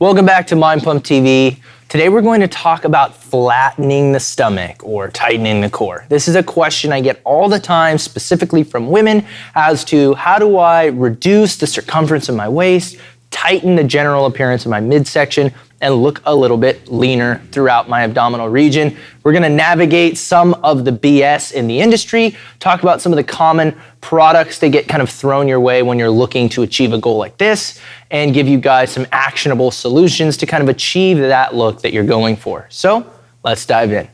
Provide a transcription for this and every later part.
Welcome back to Mind Pump TV. Today we're going to talk about flattening the stomach or tightening the core. This is a question I get all the time, specifically from women, as to how do I reduce the circumference of my waist, tighten the general appearance of my midsection, and look a little bit leaner throughout my abdominal region. We're gonna navigate some of the BS in the industry, talk about some of the common products that get kind of thrown your way when you're looking to achieve a goal like this, and give you guys some actionable solutions to kind of achieve that look that you're going for. So let's dive in.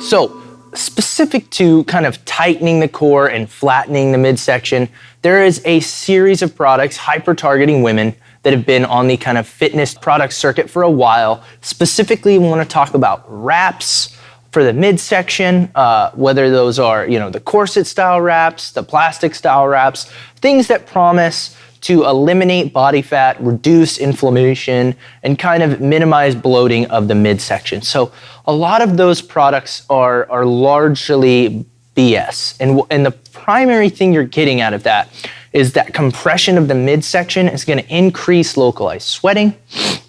So, specific to kind of tightening the core and flattening the midsection, there is a series of products hyper-targeting women that have been on the kind of fitness product circuit for a while. Specifically, we want to talk about wraps for the midsection, whether those are, the corset style wraps, the plastic style wraps, things that promise to eliminate body fat, reduce inflammation, and kind of minimize bloating of the midsection. So a lot of those products are largely BS. And the primary thing you're getting out of that is that compression of the midsection is gonna increase localized sweating,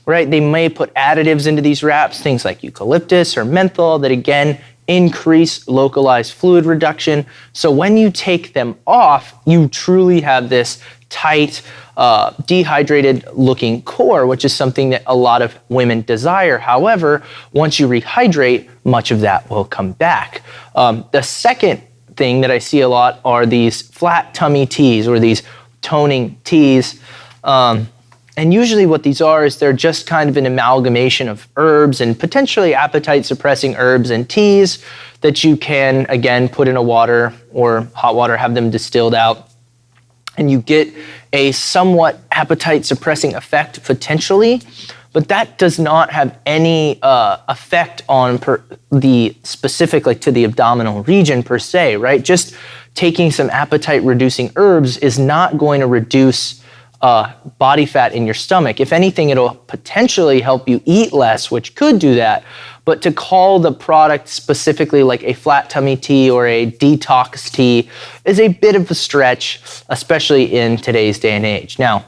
right? They may put additives into these wraps, things like eucalyptus or menthol that again, increase localized fluid reduction. So when you take them off, you truly have this tight, dehydrated looking core, which is something that a lot of women desire. However, once you rehydrate, much of that will come back. The second thing that I see a lot are these flat tummy teas or these toning teas. And usually what these are is they're just kind of an amalgamation of herbs and potentially appetite suppressing herbs and teas that you can, again, put in a water or hot water, have them distilled out. And you get a somewhat appetite suppressing effect potentially, but that does not have any effect on specifically to the abdominal region per se, right? Just taking some appetite reducing herbs is not going to reduce body fat in your stomach. If anything, it'll potentially help you eat less, which could do that. But to call the product specifically like a flat tummy tea or a detox tea is a bit of a stretch, especially in today's day and age. Now,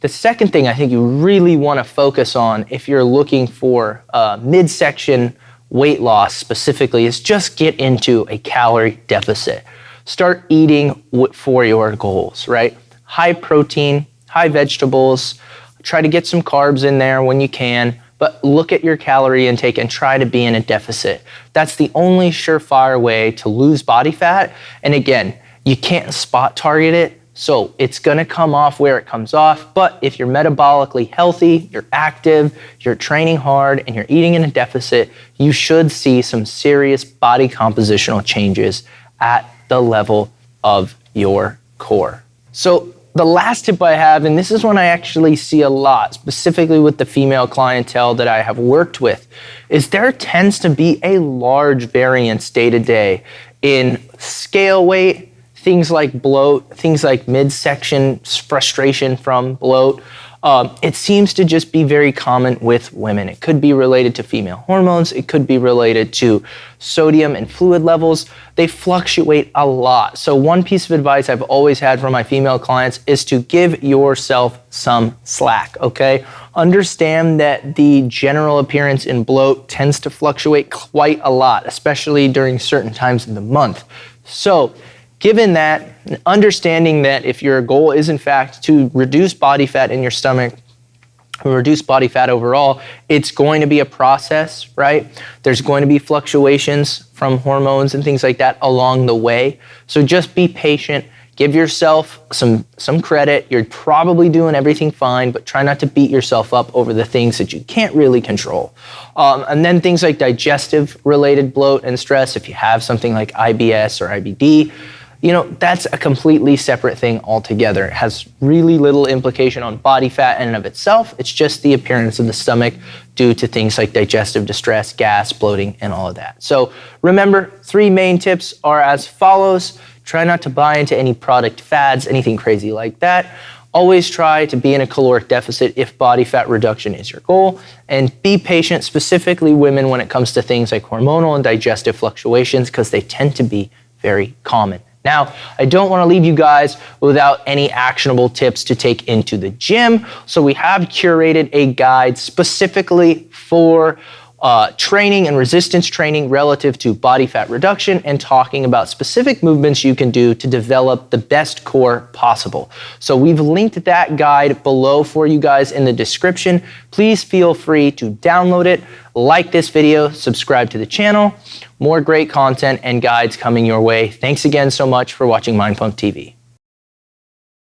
the second thing I think you really want to focus on if you're looking for midsection weight loss specifically is just get into a calorie deficit. Start eating for your goals, right? High protein, high vegetables, try to get some carbs in there when you can, but look at your calorie intake and try to be in a deficit. That's the only surefire way to lose body fat. And again, you can't spot target it, so it's gonna come off where it comes off. But if you're metabolically healthy, you're active, you're training hard, and you're eating in a deficit, you should see some serious body compositional changes at the level of your core. So the last tip I have, and this is one I actually see a lot, specifically with the female clientele that I have worked with, is there tends to be a large variance day to day in scale weight, things like bloat, things like midsection frustration from bloat. It seems to just be very common with women. It could be related to female hormones. It could be related to sodium and fluid levels. They fluctuate a lot. So one piece of advice I've always had for my female clients is to give yourself some slack, okay? Understand that the general appearance in bloat tends to fluctuate quite a lot, especially during certain times of the month. So given that, understanding that if your goal is in fact to reduce body fat in your stomach, or reduce body fat overall, it's going to be a process, right? There's going to be fluctuations from hormones and things like that along the way. So just be patient, give yourself some credit. You're probably doing everything fine, but try not to beat yourself up over the things that you can't really control. And then things like digestive related bloat and stress, if you have something like IBS or IBD, that's a completely separate thing altogether. It has really little implication on body fat in and of itself. It's just the appearance of the stomach due to things like digestive distress, gas, bloating, and all of that. So remember, 3 main tips are as follows. Try not to buy into any product fads, anything crazy like that. Always try to be in a caloric deficit if body fat reduction is your goal, and be patient, specifically women, when it comes to things like hormonal and digestive fluctuations, because they tend to be very common. Now, I don't want to leave you guys without any actionable tips to take into the gym. So we have curated a guide specifically for training and resistance training relative to body fat reduction and talking about specific movements you can do to develop the best core possible. So we've linked that guide below for you guys in the description. Please feel free to download it, like this video, subscribe to the channel. More great content and guides coming your way. Thanks again so much for watching Mind Pump TV.